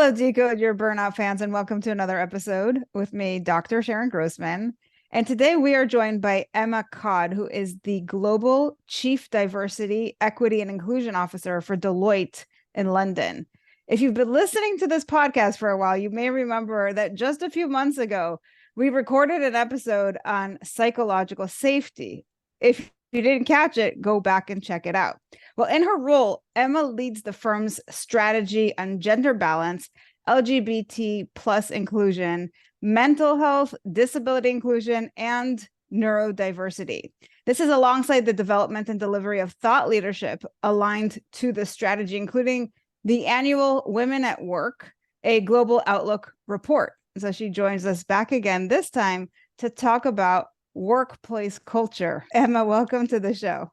Hello, Decode, your burnout fans, and welcome to another episode with me, Dr. Sharon Grossman. And today we are joined by ecodd, who is the Global Chief Diversity, Equity, and Inclusion Officer for Deloitte in London. If you've been listening to this podcast for a while, you may remember that just a few months ago, we recorded an episode on psychological safety. If you didn't catch it, go back and check it out. Well, in her role, Emma leads the firm's strategy on gender balance, LGBT plus inclusion, mental health, disability inclusion, and neurodiversity. This is alongside the development and delivery of thought leadership aligned to the strategy, including the annual Women at Work, a global outlook report. So she joins us back again, this time to talk about workplace culture. Emma, welcome to the show.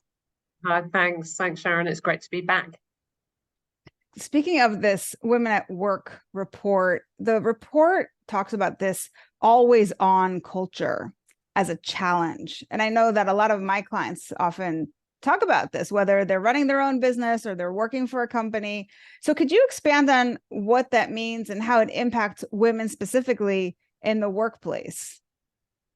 Hi, thanks, Sharon. It's great to be back. Speaking of this Women at Work report, the report talks about this always on culture as a challenge. And I know that a lot of my clients often talk about this, whether they're running their own business or they're working for a company. So could you expand on what that means and how it impacts women specifically in the workplace?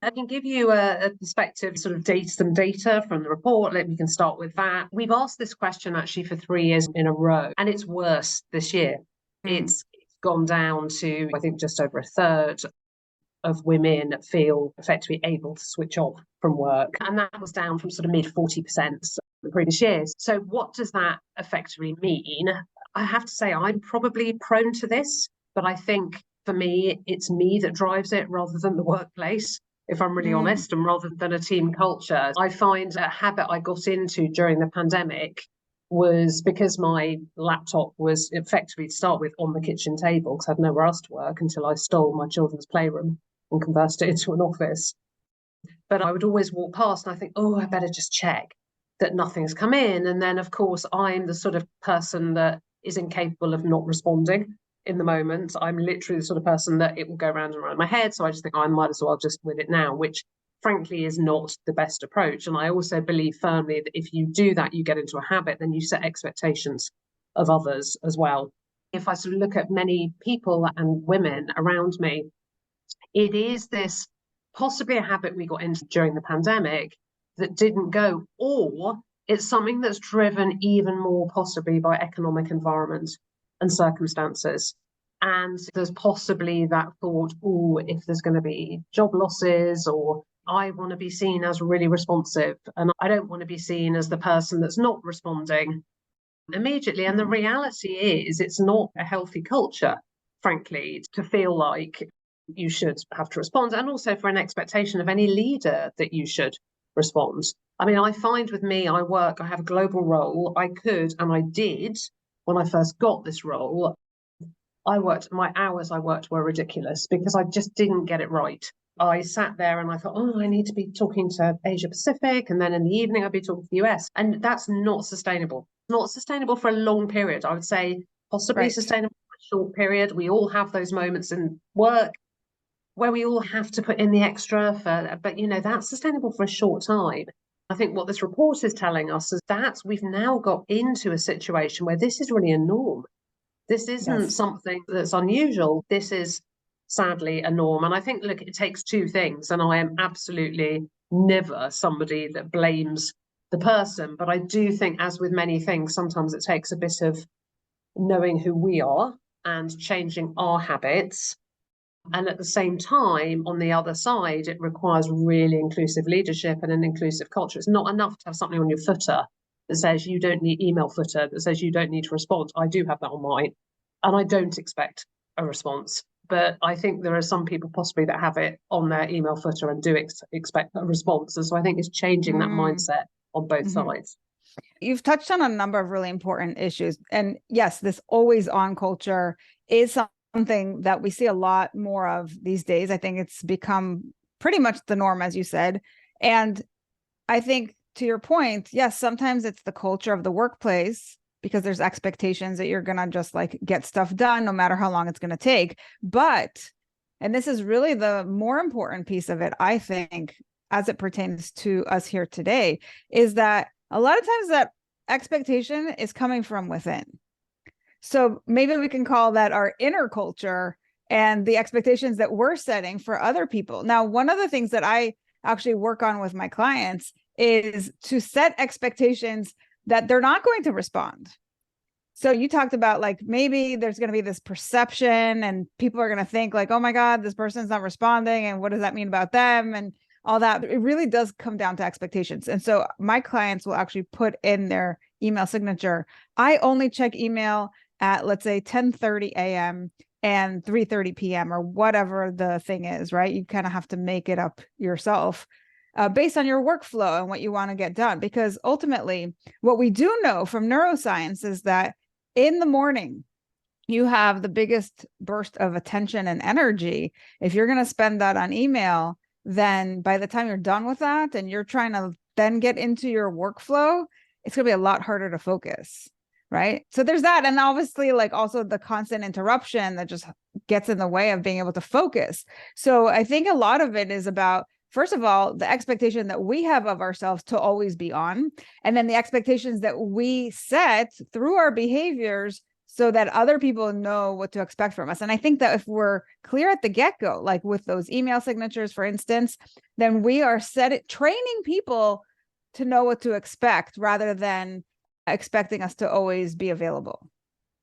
I can give you a perspective, sort of some data from the report. We can start with that. We've asked this question actually for 3 years in a row, and it's worse this year. It's gone down to, I think, just over a third of women feel effectively able to switch off from work. And that was down from sort of mid 40% the previous years. So what does that effectively mean? I have to say, I'm probably prone to this, but I think for me, it's me that drives it rather than the workplace, if I'm really honest, and rather than a team culture. I find a habit I got into during the pandemic was because my laptop was effectively, to start with, on the kitchen table because I had nowhere else to work until I stole my children's playroom and converted it into an office. But I would always walk past and I think, oh, I better just check that nothing's come in. And then, of course, I'm the sort of person that is incapable of not responding in the moment. I'm literally the sort of person that it will go round and round my head. So I just think I might as well just with it now, which frankly is not the best approach. And I also believe firmly that if you do that, you get into a habit, then you set expectations of others as well. If I sort of look at many people and women around me, it is this possibly a habit we got into during the pandemic that didn't go, or it's something that's driven even more possibly by economic environment and circumstances. And there's possibly that thought, oh, if there's going to be job losses, or I want to be seen as really responsive and I don't want to be seen as the person that's not responding immediately. And the reality is it's not a healthy culture, frankly, to feel like you should have to respond, and also for an expectation of any leader that you should respond. I mean, I find with me, I have a global role. I could, and I did, when I first got this role, my hours I worked were ridiculous because I just didn't get it right. I sat there and I thought, oh, I need to be talking to Asia Pacific, and then in the evening I'd be talking to the US. And that's not sustainable. Not sustainable for a long period. I would say possibly sustainable for a short period. We all have those moments in work where we all have to put in the extra but that's sustainable for a short time. I think what this report is telling us is that we've now got into a situation where this is really a norm. This isn't something that's unusual. This is sadly a norm. And I think, look, it takes two things. And I am absolutely never somebody that blames the person. But I do think, as with many things, sometimes it takes a bit of knowing who we are and changing our habits. And at the same time, on the other side, it requires really inclusive leadership and an inclusive culture. It's not enough to have something on your footer that says you don't need email footer, that says you don't need to respond. I do have that on mine, and I don't expect a response. But I think there are some people possibly that have it on their email footer and do expect a response. And so I think it's changing that mindset on both sides. You've touched on a number of really important issues. And yes, this always on culture is something that we see a lot more of these days. I think it's become pretty much the norm, as you said. And I think, to your point, yes, sometimes it's the culture of the workplace because there's expectations that you're going to just like get stuff done no matter how long it's going to take. But, and this is really the more important piece of it, I think, as it pertains to us here today, is that a lot of times that expectation is coming from within. So maybe we can call that our inner culture and the expectations that we're setting for other people. Now, one of the things that I actually work on with my clients is to set expectations that they're not going to respond. So you talked about like maybe there's going to be this perception and people are going to think like, oh my God, this person's not responding. And what does that mean about them? And all that. It really does come down to expectations. And so my clients will actually put in their email signature, I only check email at, let's say, 10:30 a.m. and 3:30 p.m. or whatever the thing is, right? You kind of have to make it up yourself. Based on your workflow and what you want to get done. Because ultimately, what we do know from neuroscience is that in the morning, you have the biggest burst of attention and energy. If you're going to spend that on email, then by the time you're done with that and you're trying to then get into your workflow, it's going to be a lot harder to focus, right? So there's that. And obviously, like also the constant interruption that just gets in the way of being able to focus. So I think a lot of it is about, first of all, the expectation that we have of ourselves to always be on, and then the expectations that we set through our behaviors so that other people know what to expect from us. And I think that if we're clear at the get-go, like with those email signatures, for instance, then we are training people to know what to expect rather than expecting us to always be available.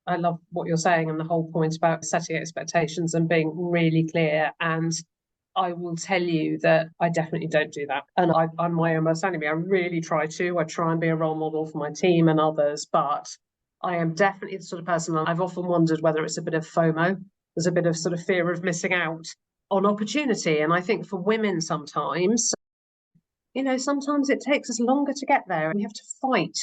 I love what you're saying and the whole point about setting expectations and being really clear. And I will tell you that I definitely don't do that. And I'm my own worst enemy. I really try to. I try and be a role model for my team and others, but I am definitely the sort of person, I've often wondered whether it's a bit of FOMO. There's a bit of sort of fear of missing out on opportunity. And I think for women sometimes, sometimes it takes us longer to get there. We have to fight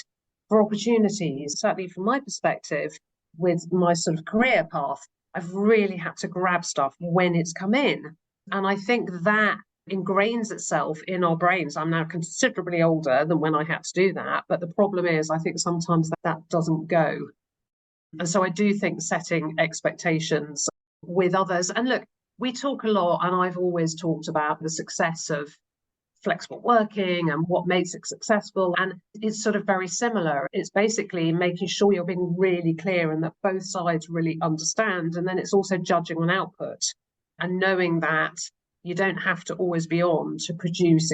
for opportunities. Certainly from my perspective, with my sort of career path, I've really had to grab stuff when it's come in. And I think that ingrains itself in our brains. I'm now considerably older than when I had to do that. But the problem is, I think sometimes that doesn't go. And so I do think setting expectations with others. And look, we talk a lot, and I've always talked about the success of flexible working and what makes it successful. And it's sort of very similar. It's basically making sure you're being really clear and that both sides really understand. And then it's also judging on output and knowing that you don't have to always be on to produce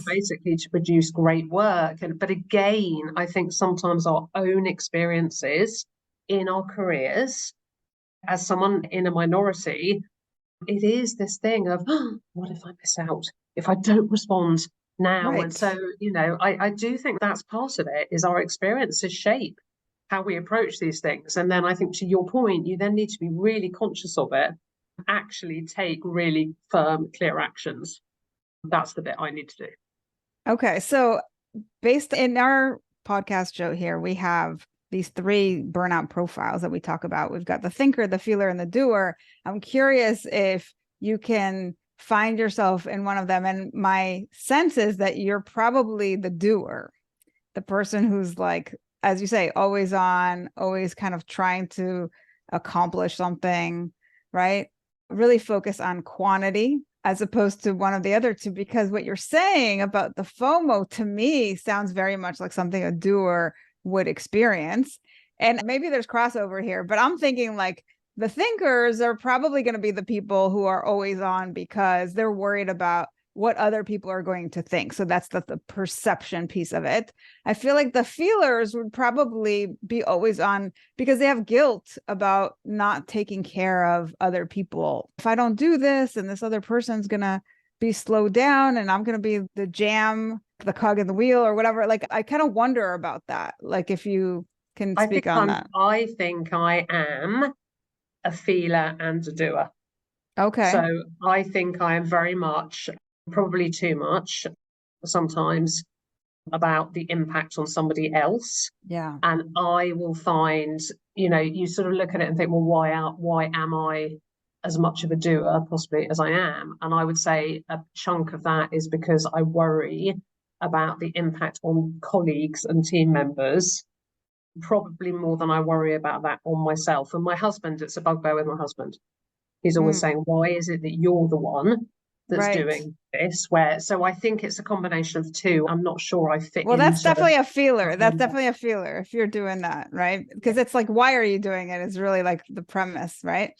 basically to produce great work. But again, I think sometimes our own experiences in our careers as someone in a minority, it is this thing of, oh, what if I miss out? If I don't respond now? Right. And so, I do think that's part of it, is our experiences shape how we approach these things. And then I think, to your point, you then need to be really conscious of it, actually take really firm, clear actions. That's the bit I need to do. Okay. So based in our podcast show here, we have these 3 burnout profiles that we talk about. We've got the thinker, the feeler, and the doer. I'm curious if you can find yourself in one of them. And my sense is that you're probably the doer, the person who's like, as you say, always on, always kind of trying to accomplish something, right? Really focus on quantity as opposed to one of the other two, because what you're saying about the FOMO to me sounds very much like something a doer would experience. And maybe there's crossover here, but I'm thinking like the thinkers are probably going to be the people who are always on because they're worried about what other people are going to think. So that's the perception piece of it. I feel like the feelers would probably be always on because they have guilt about not taking care of other people. If I don't do this and this other person's going to be slowed down and I'm going to be the cog in the wheel or whatever. Like, I kind of wonder about that. Like, if you can speak on that. I think I am a feeler and a doer. Okay. So I think I am very much, probably too much sometimes, about the impact on somebody else. Yeah. And I will find, you sort of look at it and think, well, why am I as much of a doer possibly as I am? And I would say a chunk of that is because I worry about the impact on colleagues and team members, probably more than I worry about that on myself. And my husband, it's a bugbear with my husband. He's always saying, why is it that you're the one that's Right. doing this, so I think it's a combination of the two. I'm not sure I fit Well, that's into definitely a feeler. That's um, definitely a feeler if you're doing that, right? Because yeah. it's like, why are you doing it is really like the premise, right?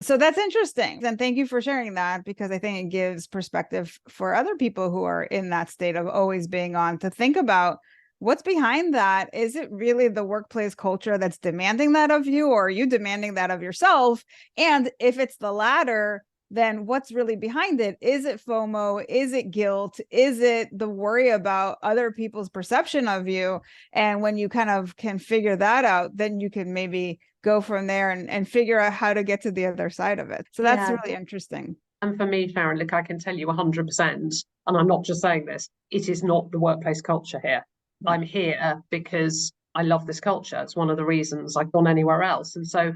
So that's interesting. And thank you for sharing that, because I think it gives perspective for other people who are in that state of always being on, to think about what's behind that. Is it really the workplace culture that's demanding that of you, or are you demanding that of yourself? And if it's the latter, then what's really behind it? Is it FOMO? Is it guilt? Is it the worry about other people's perception of you? And when you kind of can figure that out, then you can maybe go from there and figure out how to get to the other side of it. So that's Yeah. really interesting. And for me, Sharon, look, I can tell you 100%, and I'm not just saying this, it is not the workplace culture here. Yeah. I'm here because I love this culture. It's one of the reasons I've gone anywhere else. And so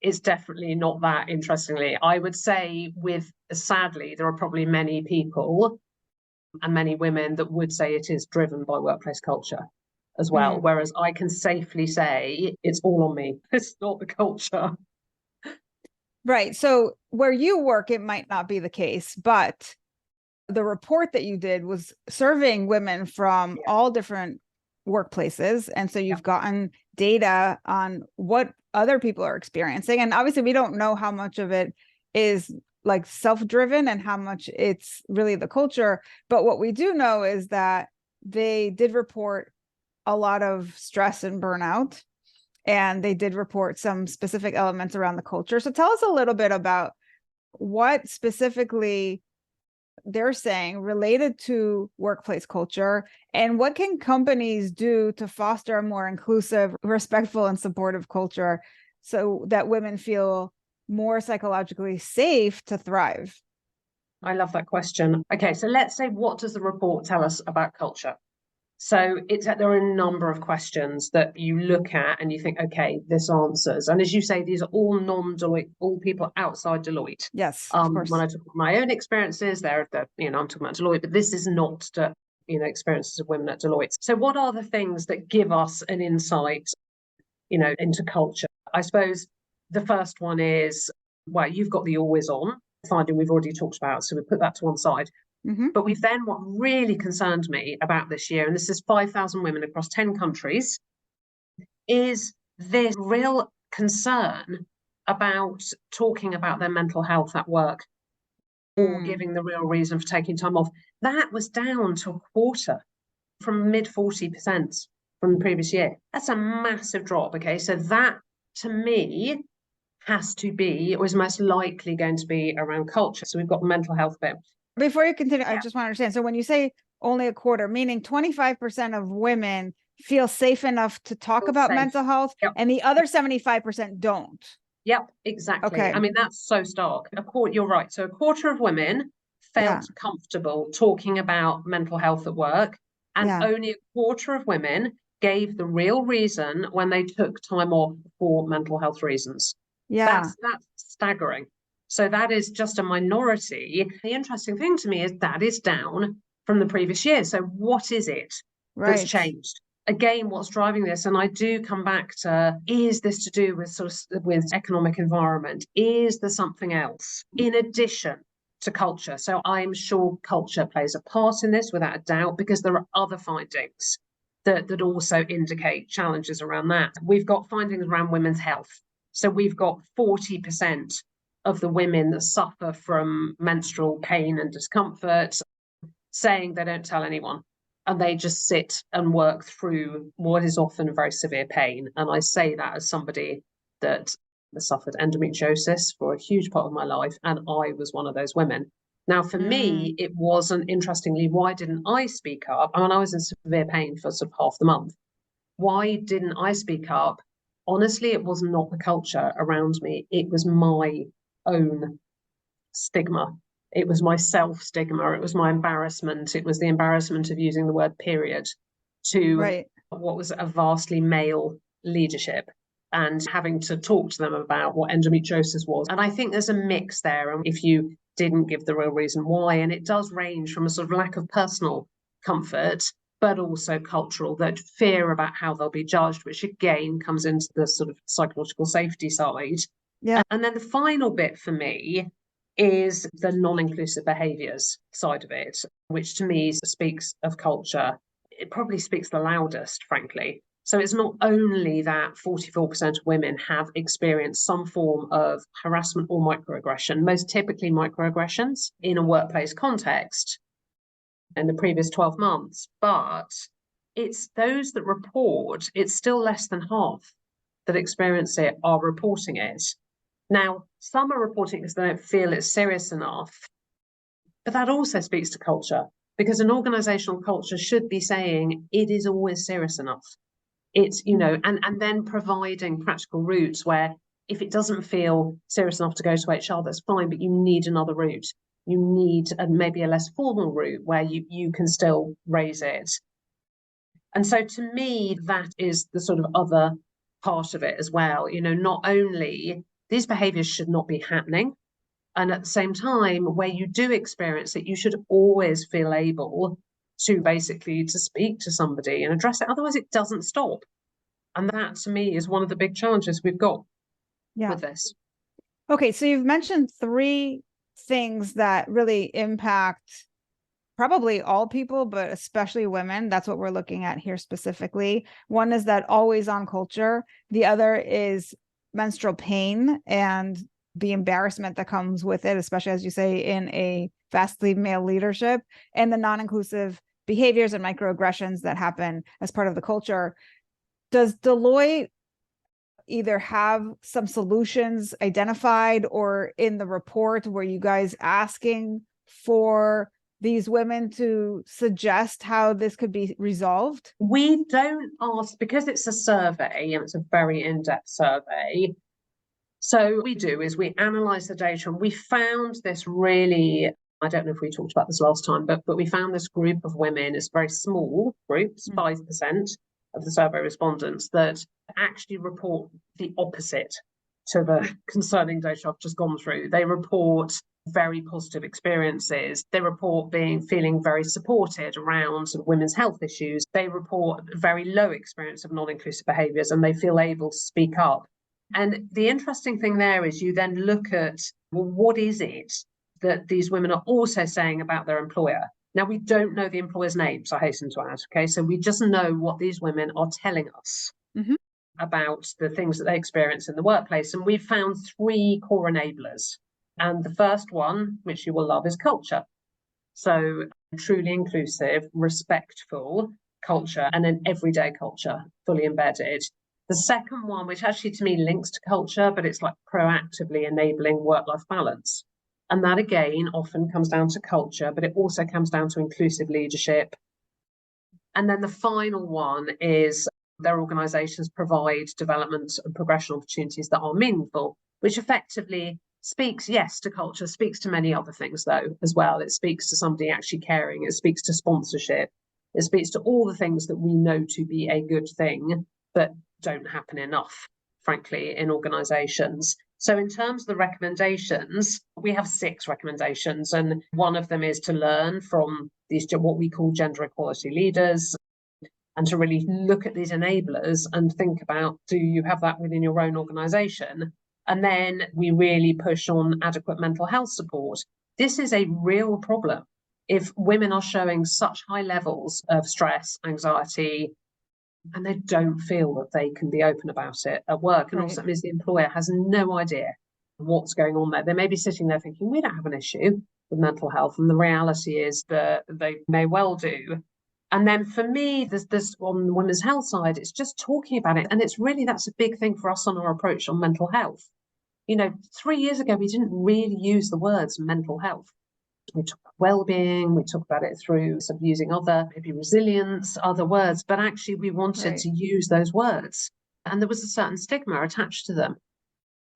it's definitely not that, interestingly. I would say sadly, there are probably many people and many women that would say it is driven by workplace culture as well. Whereas I can safely say it's all on me. It's not the culture. Right. So where you work, it might not be the case, but the report that you did was surveying women from Yeah. all different workplaces. And so you've Yeah. gotten data on what other people are experiencing. And obviously, we don't know how much of it is like self-driven and how much it's really the culture. But what we do know is that they did report a lot of stress and burnout, and they did report some specific elements around the culture. So tell us a little bit about what specifically they're saying related to workplace culture, and what can companies do to foster a more inclusive, respectful, and supportive culture so that women feel more psychologically safe to thrive. I love that question. Okay, so let's say, what does the report tell us about culture? So there are a number of questions that you look at and you think, okay, this answers. And as you say, these are all non-Deloitte, all people outside Deloitte. Yes, of When course. I talk about my own experiences, I'm talking about Deloitte, but this is not the experiences of women at Deloitte. So what are the things that give us an insight, into culture? I suppose the first one is, well, you've got the always on finding we've already talked about, so we put that to one side. But what really concerned me about this year, and this is 5,000 women across 10 countries, is this real concern about talking about their mental health at work or giving the real reason for taking time off. That was down to a quarter, from mid 40% from the previous year. That's a massive drop. Okay, so that to me has to be, or is most likely going to be, around culture. So we've got the mental health bit. Before you continue, I Yeah. just want to understand. So when you say only a quarter, meaning 25% of women feel safe enough to talk Feel about safe. mental health, Yep. and the other 75% don't. Yep, exactly. Okay. I mean, that's so stark. You're right. So a quarter of women felt comfortable talking about mental health at work, and only a quarter of women gave the real reason when they took time off for mental health reasons. That's staggering. So that is just a minority. The interesting thing to me is that is down from the previous year. So what is it that's changed? Again, what's driving this? And I do come back to, is this to do with with economic environment? Is there something else in addition to culture? So I'm sure culture plays a part in this, without a doubt, because there are other findings that also indicate challenges around that. We've got findings around women's health. So we've got 40% of the women that suffer from menstrual pain and discomfort saying they don't tell anyone, and they just sit and work through what is often very severe pain. And I say that as somebody that suffered endometriosis for a huge part of my life, and I was one of those women. Now, for me, it wasn't, interestingly, why didn't I speak up? I mean, I was in severe pain for sort of half the month. Why didn't I speak up? Honestly, it was not the culture around me. It was my own stigma. It was my self-stigma. It was my embarrassment. It was the embarrassment of using the word period to what was a vastly male leadership, and having to talk to them about what endometriosis was. And I think there's a mix there. And if you didn't give the real reason why, and it does range from a sort of lack of personal comfort, but also cultural, that fear about how they'll be judged, which again comes into the sort of psychological safety side. And then the final bit for me is the non-inclusive behaviours side of it, which to me speaks of culture. It probably speaks the loudest, frankly. So it's not only that 44% of women have experienced some form of harassment or microaggression, most typically microaggressions in a workplace context in the previous 12 months, but it's those that report, it's still less than half that experience it are reporting it. Now, some are reporting because they don't feel it's serious enough, but that also speaks to culture, because an organizational culture should be saying it is always serious enough. It's, and then providing practical routes where if it doesn't feel serious enough to go to HR, that's fine, but you need another route. You need maybe a less formal route where you can still raise it. And so to me, that is the sort of other part of it as well. Not only these behaviours should not be happening, and at the same time, where you do experience it, you should always feel able to speak to somebody and address it. Otherwise, it doesn't stop. And that, to me, is one of the big challenges we've got with this. Okay, so you've mentioned 3 things that really impact probably all people, but especially women. That's what we're looking at here specifically. One is that always on culture. The other is menstrual pain and the embarrassment that comes with it, especially, as you say, in a vastly male leadership, and the non-inclusive behaviors and microaggressions that happen as part of the culture. Does Deloitte either have some solutions identified or in the report were you guys asking for these women to suggest how this could be resolved? We don't ask because it's a survey and it's a very in-depth survey. So what we do is we analyze the data, and we found this really, I don't know if we talked about this last time, but we found this group of women, it's very small groups, 5% of the survey respondents, that actually report the opposite to the concerning data I've just gone through. They report very positive experiences. They report feeling very supported around women's health issues. They report very low experience of non-inclusive behaviours, and they feel able to speak up. And the interesting thing there is you then look at, well, what is it that these women are also saying about their employer? Now, we don't know the employer's names, I hasten to add, okay? So we just know what these women are telling us about the things that they experience in the workplace. And we've found 3 core enablers. And the first one, which you will love, is culture. So truly inclusive, respectful culture, and an everyday culture fully embedded. The second one, which actually to me links to culture, but it's like proactively enabling work-life balance. And that again often comes down to culture, but it also comes down to inclusive leadership. And then the final one is their organisations provide development and progression opportunities that are meaningful, which effectively speaks, yes, to culture, speaks to many other things though as well. It speaks to somebody actually caring, it speaks to sponsorship, it speaks to all the things that we know to be a good thing, but don't happen enough, frankly, in organisations. So in terms of the recommendations, we have 6 recommendations, and one of them is to learn from these, what we call gender equality leaders, and to really look at these enablers and think about, do you have that within your own organisation? And then we really push on adequate mental health support. This is a real problem. If women are showing such high levels of stress, anxiety, and they don't feel that they can be open about it at work. And also that means the employer has no idea what's going on there. They may be sitting there thinking, we don't have an issue with mental health. And the reality is that they may well do. And then for me, there's on the women's health side, it's just talking about it. And it's really, that's a big thing for us on our approach on mental health. 3 years ago, we didn't really use the words mental health. We talk about well-being, we talk about it through sort of using other, maybe resilience, other words, but actually we wanted to use those words. And there was a certain stigma attached to them,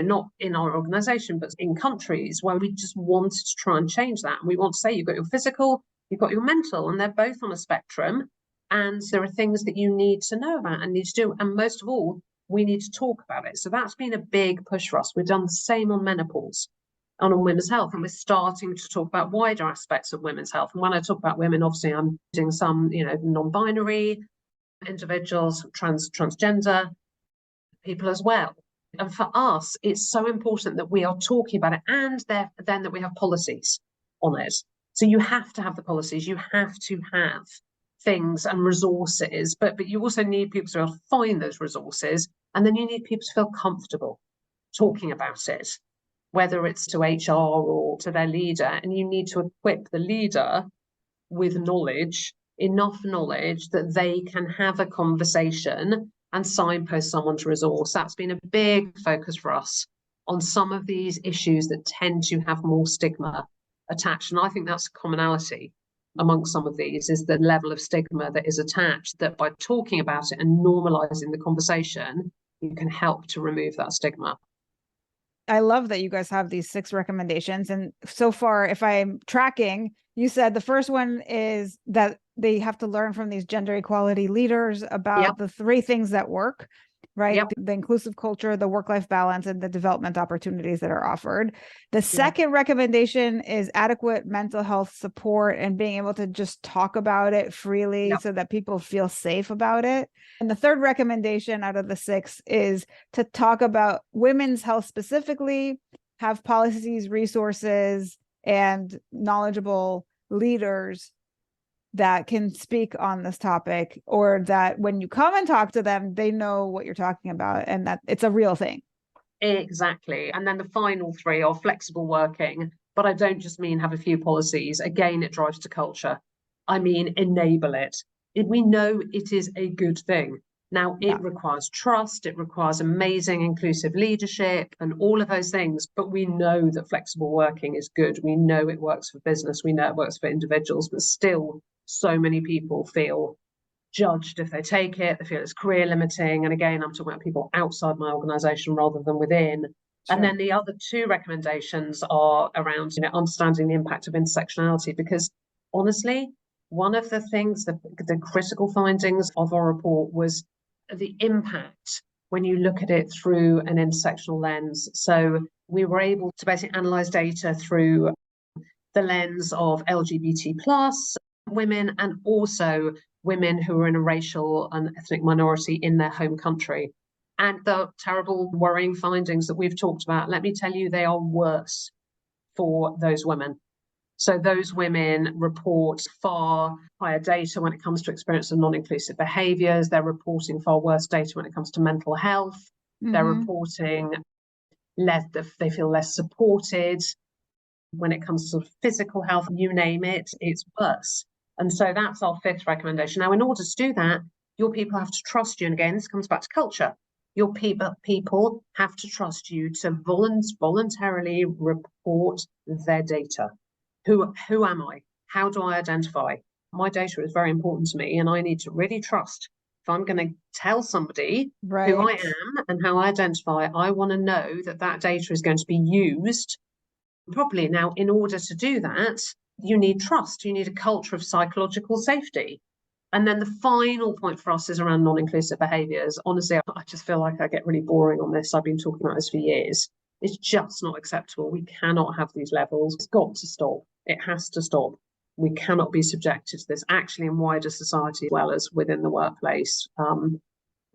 not in our organisation, but in countries where we just wanted to try and change that. And we want to say you've got your physical, you've got your mental, and they're both on a spectrum. And there are things that you need to know about and need to do. And most of all, we need to talk about it. So that's been a big push for us. We've done the same on menopause and on women's health, and we're starting to talk about wider aspects of women's health. And when I talk about women, obviously I'm doing some, non-binary individuals, transgender people as well. And for us, it's so important that we are talking about it, and then that we have policies on it. So you have to have the policies, you have to have things and resources, but you also need people to be able to find those resources, and then you need people to feel comfortable talking about it, whether it's to HR or to their leader, and you need to equip the leader with knowledge, enough knowledge that they can have a conversation and signpost someone to resource. That's been a big focus for us on some of these issues that tend to have more stigma attached. And I think that's a commonality amongst some of these, is the level of stigma that is attached, that by talking about it and normalizing the conversation, you can help to remove that stigma. I love that you guys have these 6 recommendations. And so far, if I'm tracking, you said the first one is that they have to learn from these gender equality leaders about the 3 things that work, right? The inclusive culture, the work-life balance, and the development opportunities that are offered. The second recommendation is adequate mental health support and being able to just talk about it freely so that people feel safe about it. And the third recommendation out of the 6 is to talk about women's health specifically, have policies, resources, and knowledgeable leaders that can speak on this topic, or that when you come and talk to them, they know what you're talking about and that it's a real thing. Exactly. And then the final 3 are flexible working, but I don't just mean have a few policies. Again, it drives to culture. I mean, enable it. We know it is a good thing. Now, it requires trust, it requires amazing inclusive leadership and all of those things, but we know that flexible working is good. We know it works for business, we know it works for individuals, but still so many people feel judged if they take it, they feel it's career limiting. And again, I'm talking about people outside my organization rather than within. And then the other 2 recommendations are around, understanding the impact of intersectionality, because honestly, one of the things, the critical findings of our report was the impact when you look at it through an intersectional lens. So we were able to basically analyze data through the lens of LGBT plus women, and also women who are in a racial and ethnic minority in their home country. And the terrible, worrying findings that we've talked about, let me tell you, they are worse for those women. So those women report far higher data when it comes to experience of non-inclusive behaviours. They're reporting far worse data when it comes to mental health. They're reporting less, they feel less supported. When it comes to sort of physical health, you name it, it's worse. And so that's our 5th recommendation. Now, in order to do that, your people have to trust you. And again, this comes back to culture. Your people have to trust you to voluntarily report their data. Who am I? How do I identify? My data is very important to me, and I need to really trust. If I'm going to tell somebody who I am and how I identify, I want to know that that data is going to be used properly. Now, in order to do that, you need trust. You need a culture of psychological safety. And then the final point for us is around non-inclusive behaviours. Honestly, I just feel like I get really boring on this. I've been talking about this for years. It's just not acceptable. We cannot have these levels. It's got to stop. It has to stop. We cannot be subjected to this, actually, in wider society as well as within the workplace.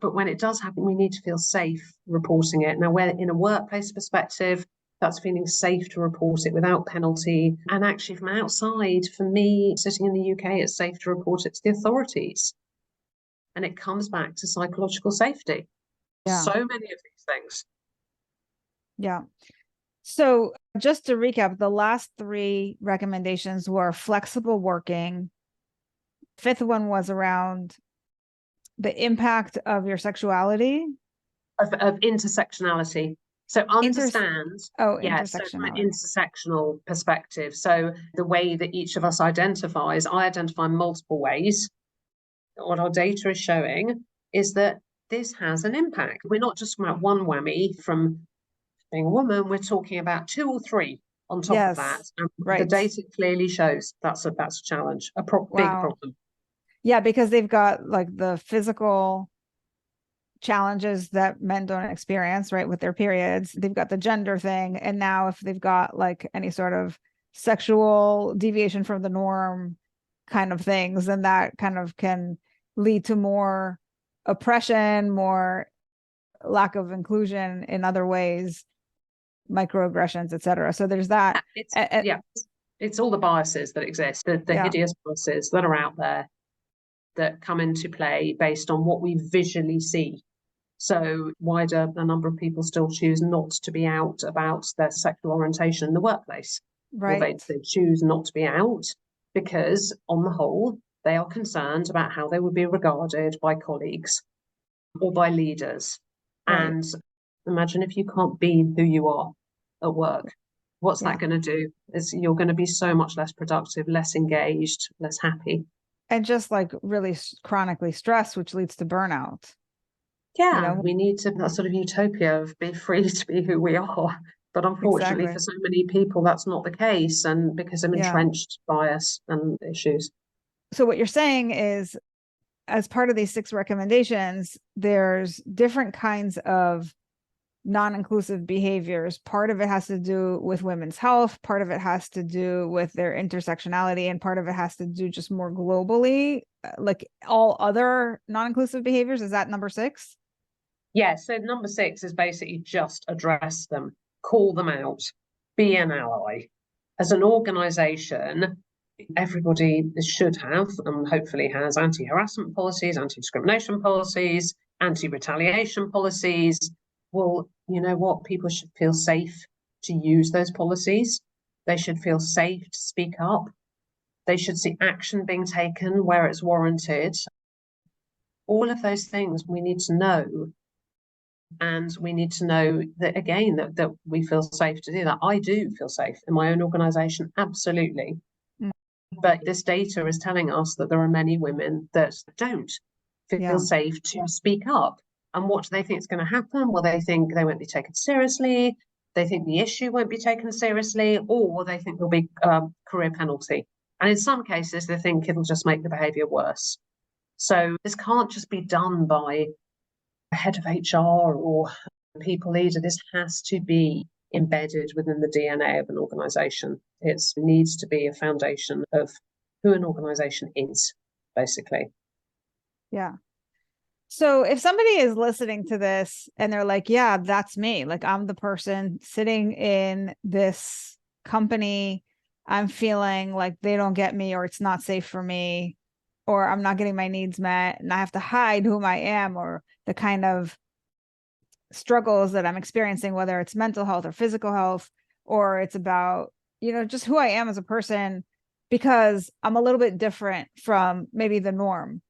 But when it does happen, we need to feel safe reporting it. Now, where in a workplace perspective, that's feeling safe to report it without penalty. And actually, from outside, for me, sitting in the UK, it's safe to report it to the authorities. And it comes back to psychological safety. So many of these things. Yeah. So just to recap, the last 3 recommendations were flexible working. 5th one was around the impact of your sexuality. Of intersectionality. So understand, so from an intersectional perspective. So the way that each of us identifies, I identify multiple ways. What our data is showing is that this has an impact. We're not just talking about one whammy from being a woman, we're talking about 2 or 3 on top of that. And the data clearly shows that's a challenge, a big problem. Yeah, because they've got like the physical challenges that men don't experience, right, with their periods. They've got the gender thing. And now if they've got like any sort of sexual deviation from the norm kind of things, then that kind of can lead to more oppression, more lack of inclusion in other ways, microaggressions, etc. So there's that. It's all the biases that exist, the hideous biases that are out there that come into play based on what we visually see. So why do a number of people still choose not to be out about their sexual orientation in the workplace? Right. Well, they choose not to be out because, on the whole, they are concerned about how they would be regarded by colleagues or by leaders. Right. And imagine if you can't be who you are at work. What's that going to do? You're going to be so much less productive, less engaged, less happy. And just like really chronically stressed, which leads to burnout. Yeah, we need that sort of utopia of be free to be who we are. But unfortunately, for so many people, that's not the case, and because of entrenched bias and issues. So what you're saying is, as part of these 6 recommendations, there's different kinds of non-inclusive behaviors. Part of it has to do with women's health, part of it has to do with their intersectionality, and part of it has to do just more globally, like all other non-inclusive behaviors. Is that number 6? Yeah, so number 6 is basically just address them, call them out, be an ally. As an organization, everybody should have, and hopefully has, anti-harassment policies, anti-discrimination policies, anti-retaliation policies. Well, you know what? People should feel safe to use those policies. They should feel safe to speak up. They should see action being taken where it's warranted. All of those things we need to know. And we need to know that, again, that we feel safe to do that. I do feel safe in my own organisation, absolutely. But this data is telling us that there are many women that don't feel safe to speak up. And what do they think is going to happen? Well, they think they won't be taken seriously. They think the issue won't be taken seriously, or they think there'll be career penalty. And in some cases, they think it'll just make the behaviour worse. So this can't just be done by a head of HR or people leader. This has to be embedded within the DNA of an organisation. It needs to be a foundation of who an organisation is, basically. Yeah. So if somebody is listening to this and they're like, yeah, that's me, like I'm the person sitting in this company, I'm feeling like they don't get me, or it's not safe for me, or I'm not getting my needs met, and I have to hide who I am, or the kind of struggles that I'm experiencing, whether it's mental health or physical health, or it's about, just who I am as a person, because I'm a little bit different from maybe the norm.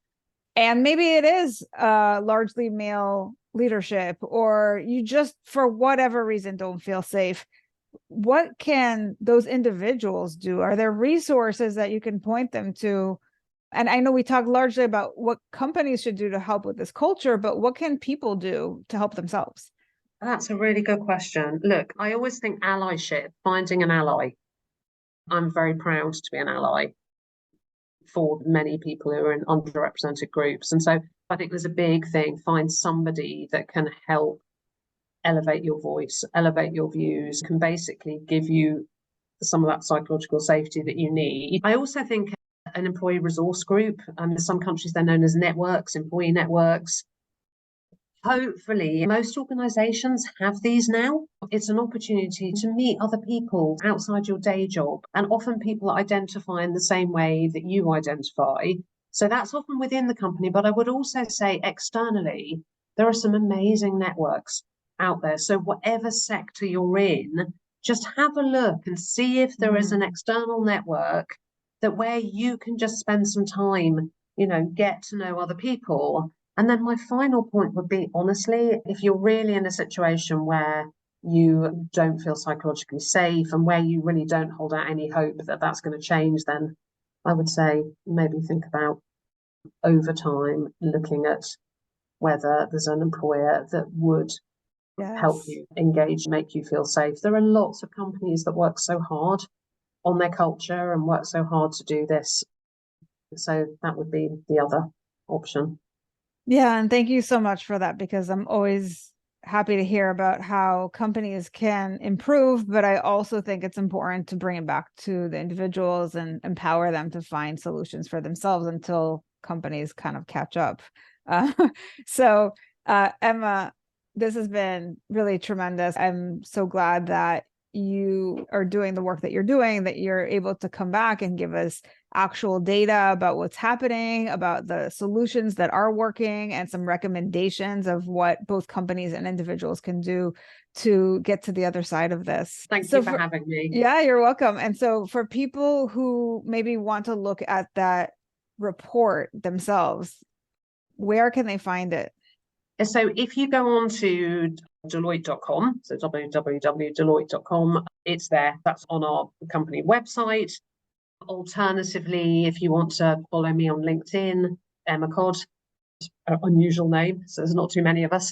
And maybe it is largely male leadership, or you just, for whatever reason, don't feel safe. What can those individuals do? Are there resources that you can point them to? And I know we talk largely about what companies should do to help with this culture, but what can people do to help themselves? That's a really good question. Look, I always think allyship, finding an ally. I'm very proud to be an ally for many people who are in underrepresented groups. And so I think there's a big thing, find somebody that can help elevate your voice, elevate your views, can basically give you some of that psychological safety that you need. I also think an employee resource group, in some countries they're known as networks, employee networks. Hopefully, most organisations have these now. It's an opportunity to meet other people outside your day job, and often people identify in the same way that you identify. So that's often within the company, but I would also say externally, there are some amazing networks out there. So whatever sector you're in, just have a look and see if there is an external network that where you can just spend some time, get to know other people. And then my final point would be, honestly, if you're really in a situation where you don't feel psychologically safe and where you really don't hold out any hope that that's going to change, then I would say maybe think about over time looking at whether there's an employer that would help you engage, make you feel safe. There are lots of companies that work so hard on their culture and work so hard to do this. So that would be the other option. Yeah, and thank you so much for that, because I'm always happy to hear about how companies can improve, but I also think it's important to bring it back to the individuals and empower them to find solutions for themselves until companies kind of catch up. So Emma, This has been really tremendous. I'm so glad that you are doing the work that you're doing, that you're able to come back and give us actual data about what's happening, about the solutions that are working, and some recommendations of what both companies and individuals can do to get to the other side of this. Thank you for having me. Yeah, you're welcome. And so for people who maybe want to look at that report themselves, where can they find it? So if you go on to Deloitte.com, so www.deloitte.com, it's there. That's on our company website. Alternatively, if you want to follow me on LinkedIn, ecodd, an unusual name, so there's not too many of us.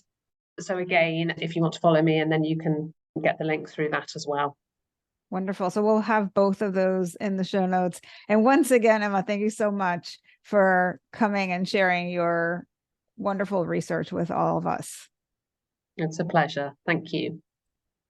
So again, if you want to follow me, and then you can get the link through that as well. Wonderful. So we'll have both of those in the show notes. And once again, Emma, thank you so much for coming and sharing your wonderful research with all of us. It's a pleasure. Thank you.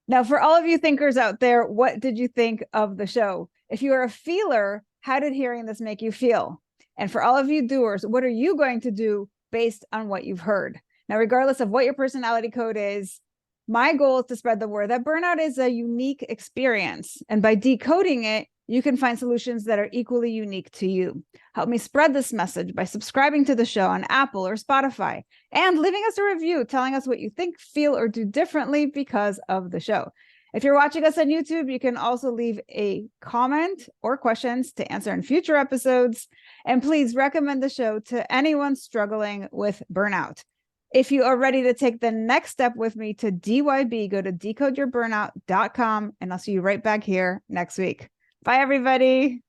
Now, for all of you thinkers out there, what did you think of the show? If you are a feeler, how did hearing this make you feel? And for all of you doers, what are you going to do based on what you've heard? Now, regardless of what your personality code is, my goal is to spread the word that burnout is a unique experience. And by decoding it, you can find solutions that are equally unique to you. Help me spread this message by subscribing to the show on Apple or Spotify and leaving us a review telling us what you think, feel, or do differently because of the show. If you're watching us on YouTube, you can also leave a comment or questions to answer in future episodes. And please recommend the show to anyone struggling with burnout. If you are ready to take the next step with me to DYB, go to decodeyourburnout.com, and I'll see you right back here next week. Bye, everybody.